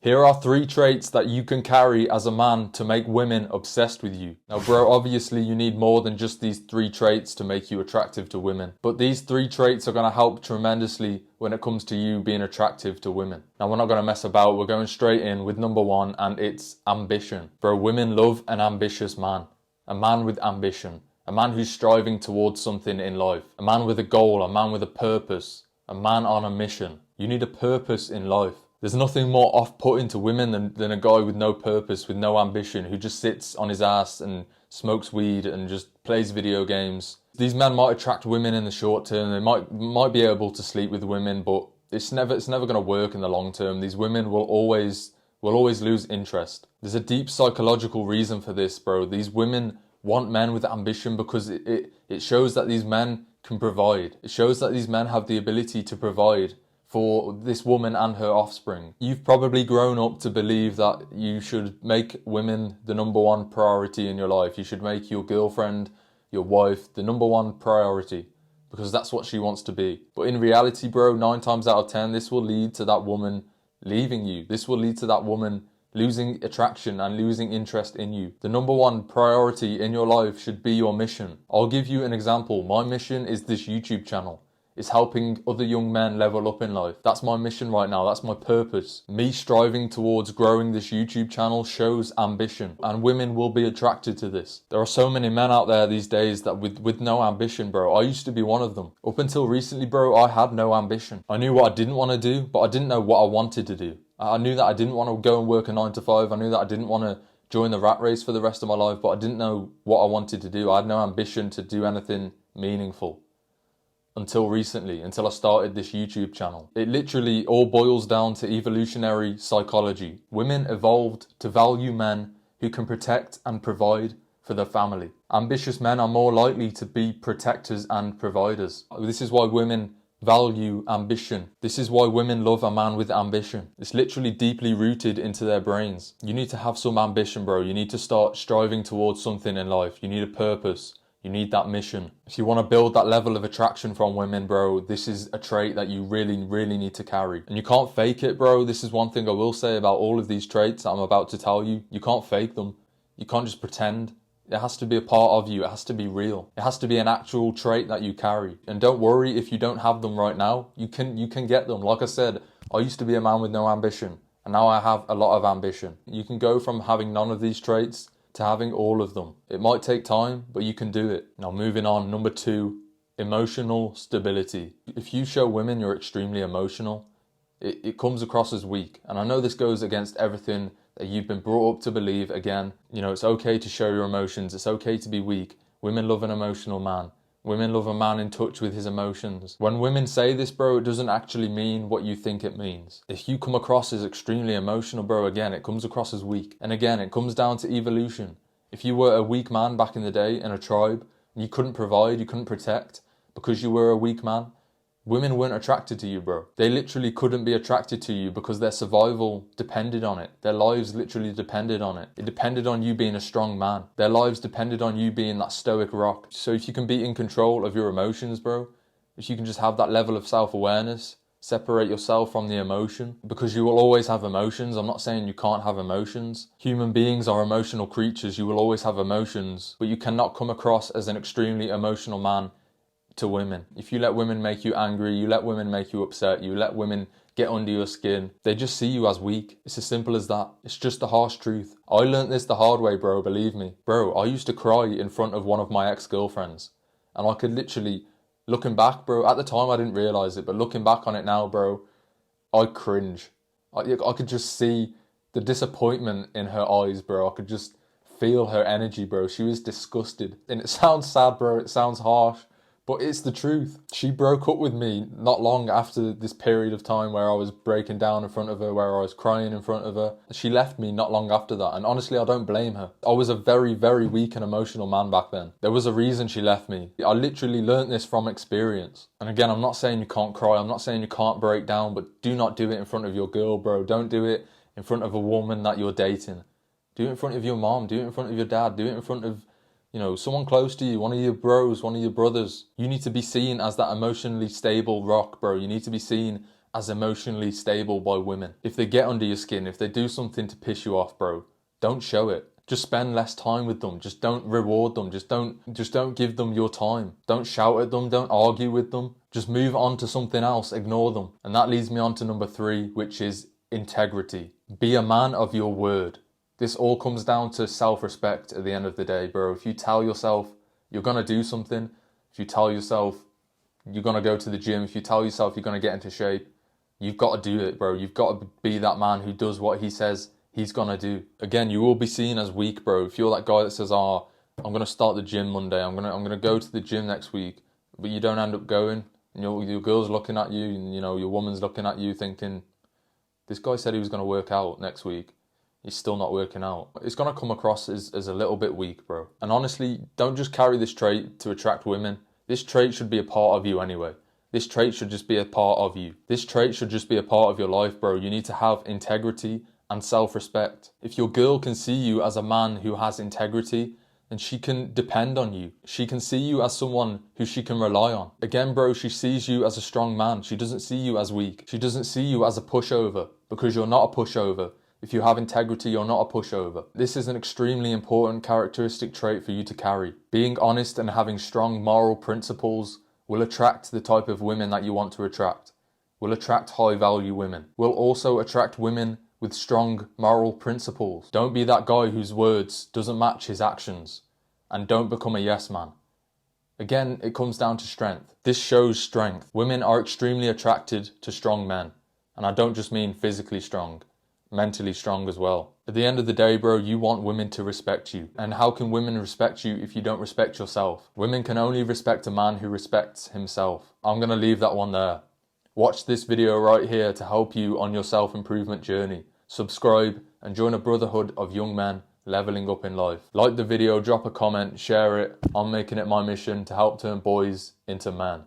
Here are 3 traits that you can carry as a man to make women obsessed with you. Now bro, obviously you need more than just these 3 traits to make you attractive to women. But these 3 traits are going to help tremendously when it comes to you being attractive to women. Now we're not going to mess about, we're going straight in with number 1, and it's ambition. Bro, women love an ambitious man. A man with ambition. A man who's striving towards something in life. A man with a goal, a man with a purpose. A man on a mission. You need a purpose in life. There's nothing more off-putting to women than a guy with no purpose, with no ambition, who just sits on his ass and smokes weed and just plays video games. These men might attract women in the short term, they might be able to sleep with women, but it's never going to work in the long term. These women will always lose interest. There's a deep psychological reason for this, bro. These women want men with ambition because it shows that these men can provide. It shows that these men have the ability to provide for this woman and her offspring. You've probably grown up to believe that you should make women the number 1 priority in your life. You should make your girlfriend, your wife, the number 1 priority because that's what she wants to be. But in reality, bro, 9 times out of 10, this will lead to that woman leaving you. This will lead to that woman losing attraction and losing interest in you. The number 1 priority in your life should be your mission. I'll give you an example. My mission is this YouTube channel. It's helping other young men level up in life. That's my mission right now. That's my purpose. Me striving towards growing this YouTube channel shows ambition, and women will be attracted to this. There are so many men out there these days that with no ambition, bro. I used to be one of them. Up until recently, bro, I had no ambition. I knew what I didn't want to do, but I didn't know what I wanted to do. I knew that I didn't want to go and work a 9 to 5. I knew that I didn't want to join the rat race for the rest of my life, but I didn't know what I wanted to do. I had no ambition to do anything meaningful. Until recently, until I started this YouTube channel. It literally all boils down to evolutionary psychology. Women evolved to value men who can protect and provide for their family. Ambitious men are more likely to be protectors and providers. This is why women value ambition. This is why women love a man with ambition. It's literally deeply rooted into their brains. You need to have some ambition, bro. You need to start striving towards something in life. You need a purpose. You need that mission. If you want to build that level of attraction from women, bro, this is a trait that you really need to carry. And you can't fake it, bro. This is one thing I will say about all of these traits that I'm about to tell you. You can't fake them. You can't just pretend. It has to be a part of you. It has to be real. It has to be an actual trait that you carry. And don't worry if you don't have them right now. You can get them. Like I said, I used to be a man with no ambition, and now I have a lot of ambition. You can go from having none of these traits to having all of them. It might take time, but you can do it. Now moving on, number 2, emotional stability. If you show women you're extremely emotional, it comes across as weak. And I know this goes against everything that you've been brought up to believe. Again, you know, it's okay to show your emotions. It's okay to be weak. Women love an emotional man. Women love a man in touch with his emotions. When women say this, bro, it doesn't actually mean what you think it means. If you come across as extremely emotional, bro, again, it comes across as weak. And again, it comes down to evolution. If you were a weak man back in the day in a tribe, and you couldn't provide, you couldn't protect, because you were a weak man, women weren't attracted to you, bro. They literally couldn't be attracted to you because their survival depended on it. Their lives literally depended on it. It depended on you being a strong man. Their lives depended on you being that stoic rock. So if you can be in control of your emotions, bro, if you can just have that level of self-awareness, separate yourself from the emotion, because you will always have emotions. I'm not saying you can't have emotions. Human beings are emotional creatures. You will always have emotions, but you cannot come across as an extremely emotional man to women. If you let women make you angry, you let women make you upset, you let women get under your skin, they just see you as weak. It's as simple as that. It's just the harsh truth. I learnt this the hard way, bro, believe me. Bro, I used to cry in front of one of my ex-girlfriends, and I could literally, looking back, bro, at the time I didn't realise it, but looking back on it now, bro, I cringe. I could just see the disappointment in her eyes, bro. I could just feel her energy, bro. She was disgusted. And it sounds sad, bro. It sounds harsh. But it's the truth. She broke up with me not long after this period of time where I was breaking down in front of her, where I was crying in front of her. She left me not long after that, and honestly, I don't blame her. I was a very weak and emotional man back then. There was a reason she left me. I literally learnt this from experience. And again, I'm not saying you can't cry, I'm not saying you can't break down, but do not do it in front of your girl, bro. Don't do it in front of a woman that you're dating. Do it in front of your mom, do it in front of your dad, do it in front of, you know, someone close to you, one of your bros, one of your brothers. You need to be seen as that emotionally stable rock, bro. You need to be seen as emotionally stable by women. If they get under your skin, if they do something to piss you off, bro, don't show it. Just spend less time with them. Just don't reward them. Just don't give them your time. Don't shout at them. Don't argue with them. Just move on to something else. Ignore them. And that leads me on to number 3, which is integrity. Be a man of your word. This all comes down to self-respect at the end of the day, bro. If you tell yourself you're going to do something, if you tell yourself you're going to go to the gym, if you tell yourself you're going to get into shape, you've got to do it, bro. You've got to be that man who does what he says he's going to do. Again, you will be seen as weak, bro. If you're that guy that says, I'm going to start the gym Monday, I'm going to go to the gym next week, but you don't end up going, and your girl's looking at you, and your woman's looking at you thinking, this guy said he was going to work out next week. He's still not working out. It's going to come across as a little bit weak, bro. And honestly, don't just carry this trait to attract women. This trait should be a part of you anyway. This trait should just be a part of you. This trait should just be a part of your life, bro. You need to have integrity and self-respect. If your girl can see you as a man who has integrity, then she can depend on you. She can see you as someone who she can rely on. Again, bro, she sees you as a strong man. She doesn't see you as weak. She doesn't see you as a pushover, because you're not a pushover. If you have integrity, you're not a pushover. This is an extremely important characteristic trait for you to carry. Being honest and having strong moral principles will attract the type of women that you want to attract. Will attract high-value women. Will also attract women with strong moral principles. Don't be that guy whose words doesn't match his actions. And don't become a yes man. Again, it comes down to strength. This shows strength. Women are extremely attracted to strong men. And I don't just mean physically strong. Mentally strong as well. At the end of the day, bro, you want women to respect you. And how can women respect you if you don't respect yourself? Women can only respect a man who respects himself. I'm going to leave that one there. Watch this video right here to help you on your self-improvement journey. Subscribe and join a brotherhood of young men leveling up in life. Like the video, drop a comment, share it. I'm making it my mission to help turn boys into men.